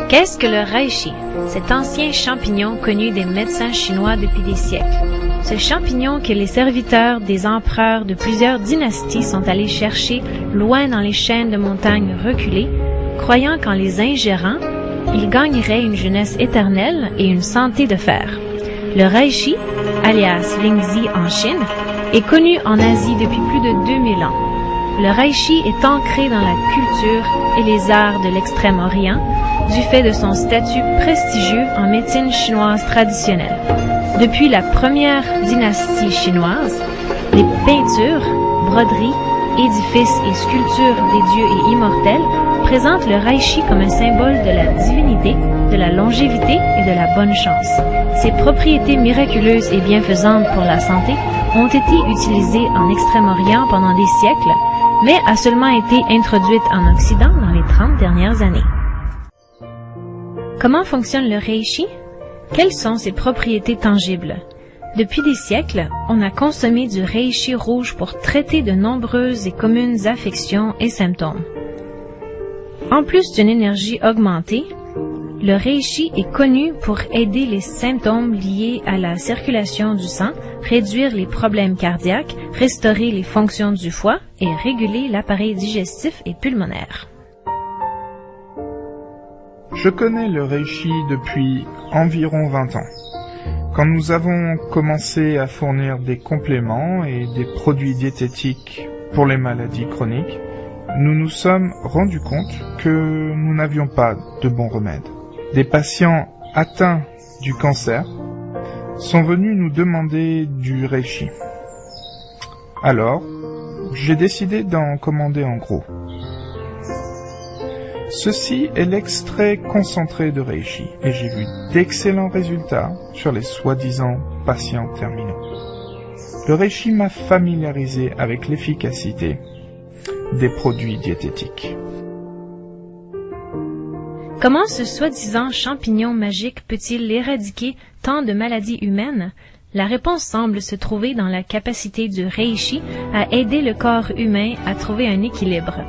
Qu'est-ce que le reishi? Cet ancien champignon connu des médecins chinois depuis des siècles. Ce champignon que les serviteurs des empereurs de plusieurs dynasties sont allés chercher loin dans les chaînes de montagnes reculées, croyant qu'en les ingérant, ils gagneraient une jeunesse éternelle et une santé de fer. Le reishi, alias lingzi en Chine, est connu en Asie depuis plus de 2000 ans. Le reishi est ancré dans la culture et les arts de l'Extrême-Orient du fait de son statut prestigieux en médecine chinoise traditionnelle. Depuis la première dynastie chinoise, les peintures, broderies, édifices et sculptures des dieux et immortels présentent le reishi comme un symbole de la divinité, de la longévité et de la bonne chance. Ses propriétés miraculeuses et bienfaisantes pour la santé ont été utilisées en Extrême-Orient pendant des siècles, mais a seulement été introduite en Occident dans les 30 dernières années. Comment fonctionne le reishi? Quelles sont ses propriétés tangibles? Depuis des siècles, on a consommé du reishi rouge pour traiter de nombreuses et communes affections et symptômes. En plus d'une énergie augmentée, le reishi est connu pour aider les symptômes liés à la circulation du sang, réduire les problèmes cardiaques, restaurer les fonctions du foie et réguler l'appareil digestif et pulmonaire. Je connais le reishi depuis environ 20 ans. Quand nous avons commencé à fournir des compléments et des produits diététiques pour les maladies chroniques, nous nous sommes rendus compte que nous n'avions pas de bons remèdes. Des patients atteints du cancer sont venus nous demander du reishi. Alors, j'ai décidé d'en commander en gros. Ceci est l'extrait concentré de reishi et j'ai vu d'excellents résultats sur les soi-disant patients terminaux. Le reishi m'a familiarisé avec l'efficacité des produits diététiques. Comment ce soi-disant champignon magique peut-il éradiquer tant de maladies humaines? La réponse semble se trouver dans la capacité du reishi à aider le corps humain à trouver un équilibre.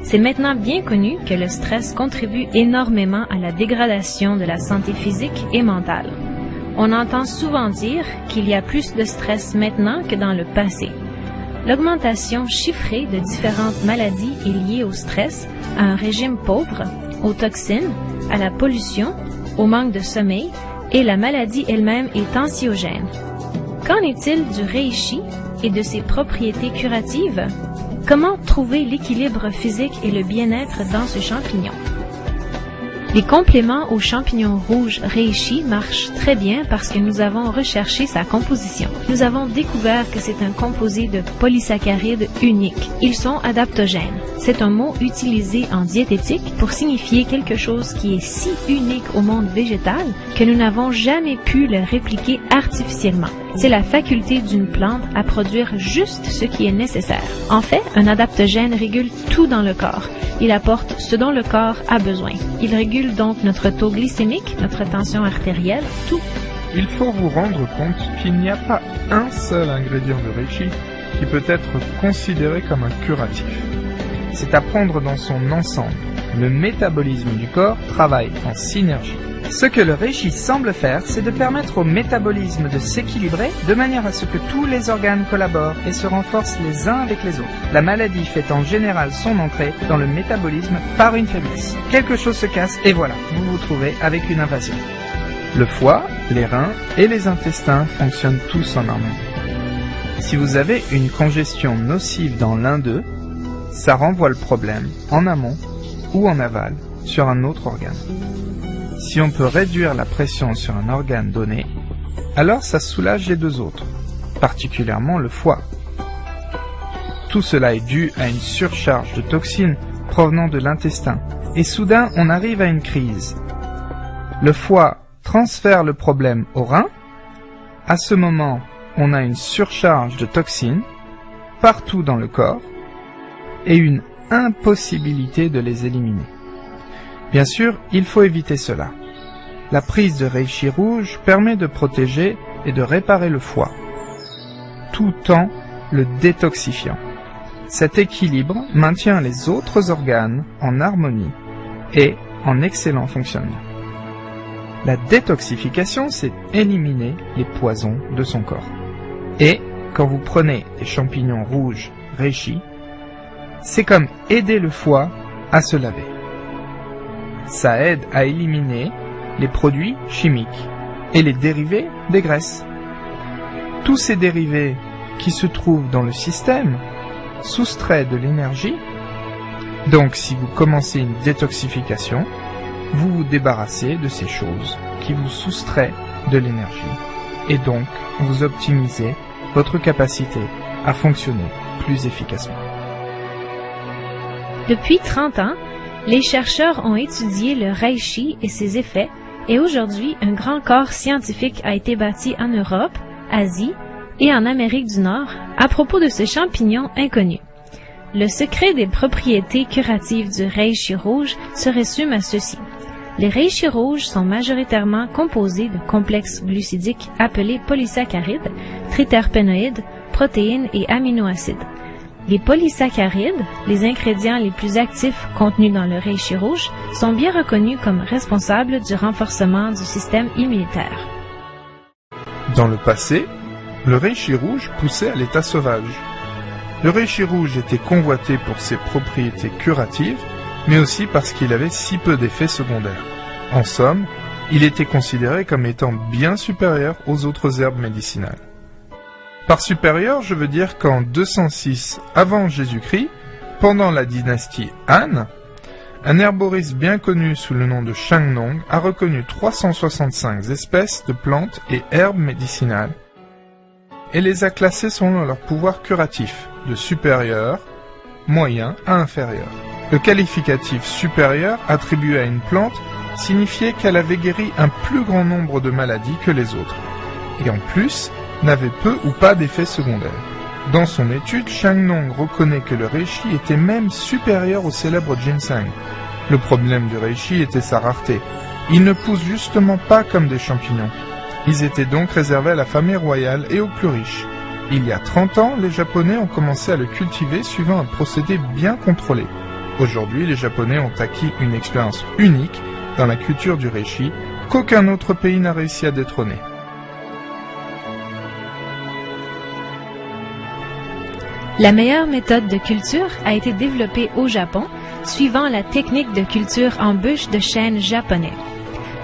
C'est maintenant bien connu que le stress contribue énormément à la dégradation de la santé physique et mentale. On entend souvent dire qu'il y a plus de stress maintenant que dans le passé. L'augmentation chiffrée de différentes maladies est liée au stress, à un régime pauvre, aux toxines, à la pollution, au manque de sommeil, et la maladie elle-même est anxiogène. Qu'en est-il du reishi et de ses propriétés curatives? Comment trouver l'équilibre physique et le bien-être dans ce champignon? Les compléments au champignon rouge reishi marchent très bien parce que nous avons recherché sa composition. Nous avons découvert que c'est un composé de polysaccharides uniques. Ils sont adaptogènes. C'est un mot utilisé en diététique pour signifier quelque chose qui est si unique au monde végétal que nous n'avons jamais pu le répliquer artificiellement. C'est la faculté d'une plante à produire juste ce qui est nécessaire. En fait, un adaptogène régule tout dans le corps. Il apporte ce dont le corps a besoin. Il régule donc notre taux glycémique, notre tension artérielle, tout. Il faut vous rendre compte qu'il n'y a pas un seul ingrédient de reishi qui peut être considéré comme un curatif. C'est à prendre dans son ensemble. Le métabolisme du corps travaille en synergie. Ce que le reishi semble faire, c'est de permettre au métabolisme de s'équilibrer de manière à ce que tous les organes collaborent et se renforcent les uns avec les autres. La maladie fait en général son entrée dans le métabolisme par une faiblesse. Quelque chose se casse et voilà, vous vous trouvez avec une invasion. Le foie, les reins et les intestins fonctionnent tous en harmonie. Si vous avez une congestion nocive dans l'un d'eux, ça renvoie le problème en amont ou en aval sur un autre organe. Si on peut réduire la pression sur un organe donné, alors ça soulage les deux autres, particulièrement le foie. Tout cela est dû à une surcharge de toxines provenant de l'intestin, et soudain on arrive à une crise. Le foie transfère le problème au rein, à ce moment on a une surcharge de toxines partout dans le corps, et une impossibilité de les éliminer. Bien sûr, il faut éviter cela. La prise de reishi rouge permet de protéger et de réparer le foie, tout en le détoxifiant. Cet équilibre maintient les autres organes en harmonie et en excellent fonctionnement. La détoxification, c'est éliminer les poisons de son corps. Et quand vous prenez des champignons rouges reishi, c'est comme aider le foie à se laver. Ça aide à éliminer les produits chimiques et les dérivés des graisses. Tous ces dérivés qui se trouvent dans le système soustraient de l'énergie. Donc si vous commencez une détoxification, vous vous débarrassez de ces choses qui vous soustraient de l'énergie et donc vous optimisez votre capacité à fonctionner plus efficacement. Depuis 30 ans, les chercheurs ont étudié le reishi et ses effets et aujourd'hui, un grand corps scientifique a été bâti en Europe, Asie et en Amérique du Nord à propos de ce champignon inconnu. Le secret des propriétés curatives du reishi rouge se résume à ceci. Les reishi rouges sont majoritairement composés de complexes glucidiques appelés polysaccharides, triterpénoïdes, protéines et aminoacides. Les polysaccharides, les ingrédients les plus actifs contenus dans le reishi rouge, sont bien reconnus comme responsables du renforcement du système immunitaire. Dans le passé, le reishi rouge poussait à l'état sauvage. Le reishi rouge était convoité pour ses propriétés curatives, mais aussi parce qu'il avait si peu d'effets secondaires. En somme, il était considéré comme étant bien supérieur aux autres herbes médicinales. Par supérieur, je veux dire qu'en 206 avant Jésus-Christ, pendant la dynastie Han, un herboriste bien connu sous le nom de Shang Nong a reconnu 365 espèces de plantes et herbes médicinales et les a classées selon leur pouvoir curatif, de supérieur, moyen à inférieur. Le qualificatif supérieur attribué à une plante signifiait qu'elle avait guéri un plus grand nombre de maladies que les autres, et en plus, n'avait peu ou pas d'effets secondaires. Dans son étude, Shang Nong reconnaît que le reishi était même supérieur au célèbre ginseng. Le problème du reishi était sa rareté. Il ne pousse justement pas comme des champignons. Ils étaient donc réservés à la famille royale et aux plus riches. Il y a 30 ans, les Japonais ont commencé à le cultiver suivant un procédé bien contrôlé. Aujourd'hui, les Japonais ont acquis une expérience unique dans la culture du reishi qu'aucun autre pays n'a réussi à détrôner. La meilleure méthode de culture a été développée au Japon, suivant la technique de culture en bûche de chêne japonais.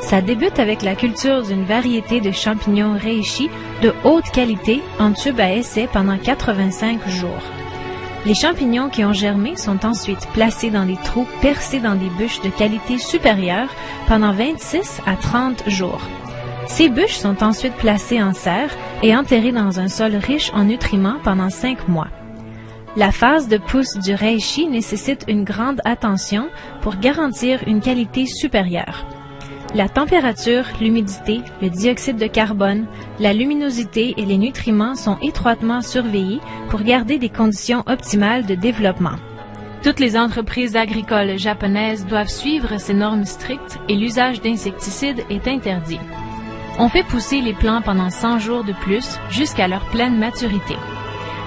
Ça débute avec la culture d'une variété de champignons reishi de haute qualité en tube à essai pendant 85 jours. Les champignons qui ont germé sont ensuite placés dans des trous percés dans des bûches de qualité supérieure pendant 26 à 30 jours. Ces bûches sont ensuite placées en serre et enterrées dans un sol riche en nutriments pendant 5 mois. La phase de pousse du reishi nécessite une grande attention pour garantir une qualité supérieure. La température, l'humidité, le dioxyde de carbone, la luminosité et les nutriments sont étroitement surveillés pour garder des conditions optimales de développement. Toutes les entreprises agricoles japonaises doivent suivre ces normes strictes et l'usage d'insecticides est interdit. On fait pousser les plants pendant 100 jours de plus jusqu'à leur pleine maturité.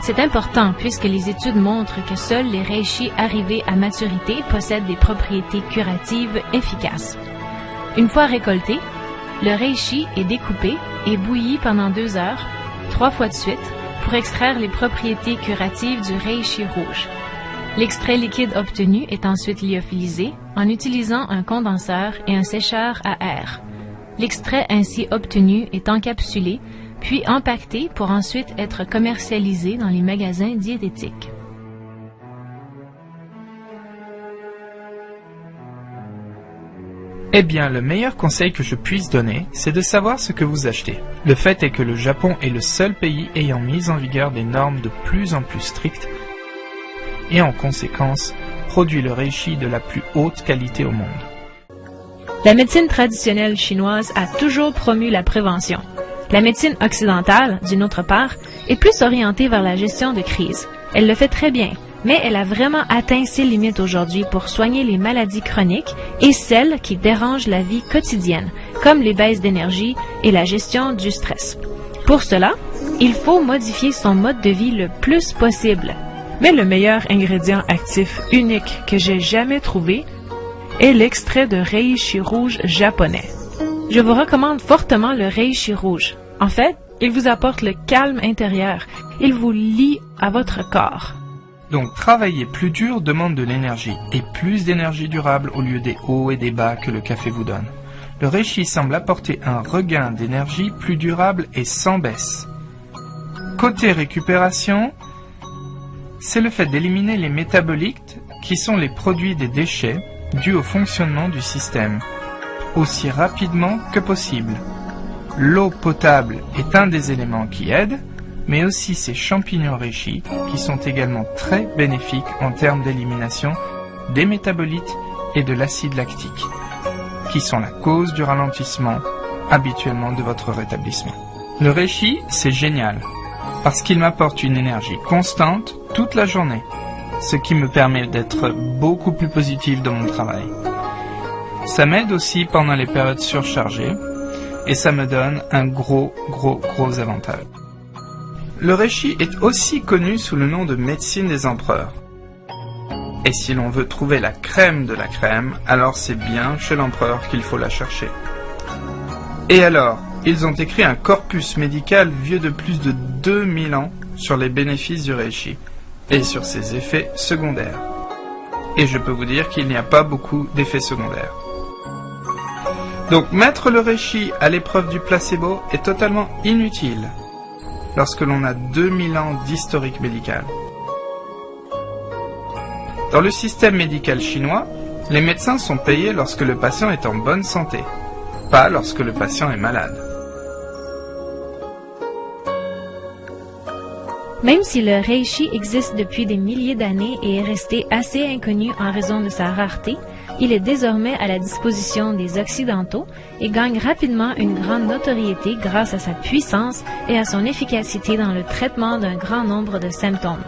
C'est important puisque les études montrent que seuls les reishi arrivés à maturité possèdent des propriétés curatives efficaces. Une fois récolté, le reishi est découpé et bouilli pendant 2 heures, 3 fois de suite, pour extraire les propriétés curatives du reishi rouge. L'extrait liquide obtenu est ensuite lyophilisé en utilisant un condenseur et un sécheur à air. L'extrait ainsi obtenu est encapsulé, puis empaqueté pour ensuite être commercialisé dans les magasins diététiques. Eh bien, le meilleur conseil que je puisse donner, c'est de savoir ce que vous achetez. Le fait est que le Japon est le seul pays ayant mis en vigueur des normes de plus en plus strictes et en conséquence, produit le reishi de la plus haute qualité au monde. La médecine traditionnelle chinoise a toujours promu la prévention. La médecine occidentale, d'une autre part, est plus orientée vers la gestion de crise. Elle le fait très bien, mais elle a vraiment atteint ses limites aujourd'hui pour soigner les maladies chroniques et celles qui dérangent la vie quotidienne, comme les baisses d'énergie et la gestion du stress. Pour cela, il faut modifier son mode de vie le plus possible. Mais le meilleur ingrédient actif unique que j'ai jamais trouvé est l'extrait de reishi rouge japonais. Je vous recommande fortement le reishi rouge. En fait, il vous apporte le calme intérieur. Il vous lie à votre corps. Donc travailler plus dur demande de l'énergie, et plus d'énergie durable au lieu des hauts et des bas que le café vous donne. Le reishi semble apporter un regain d'énergie plus durable et sans baisse. Côté récupération, c'est le fait d'éliminer les métabolites qui sont les produits des déchets dus au fonctionnement du système, aussi rapidement que possible. L'eau potable est un des éléments qui aide, mais aussi ces champignons reishi qui sont également très bénéfiques en termes d'élimination des métabolites et de l'acide lactique, qui sont la cause du ralentissement habituellement de votre rétablissement. Le reishi, c'est génial, parce qu'il m'apporte une énergie constante toute la journée, ce qui me permet d'être beaucoup plus positif dans mon travail. Ça m'aide aussi pendant les périodes surchargées, et ça me donne un gros avantage. Le reishi est aussi connu sous le nom de médecine des empereurs. Et si l'on veut trouver la crème de la crème, alors c'est bien chez l'empereur qu'il faut la chercher. Et alors, ils ont écrit un corpus médical vieux de plus de 2000 ans sur les bénéfices du reishi et sur ses effets secondaires. Et je peux vous dire qu'il n'y a pas beaucoup d'effets secondaires. Donc mettre le reishi à l'épreuve du placebo est totalement inutile lorsque l'on a 2000 ans d'historique médical. Dans le système médical chinois, les médecins sont payés lorsque le patient est en bonne santé, pas lorsque le patient est malade. Même si le reishi existe depuis des milliers d'années et est resté assez inconnu en raison de sa rareté, il est désormais à la disposition des Occidentaux et gagne rapidement une grande notoriété grâce à sa puissance et à son efficacité dans le traitement d'un grand nombre de symptômes.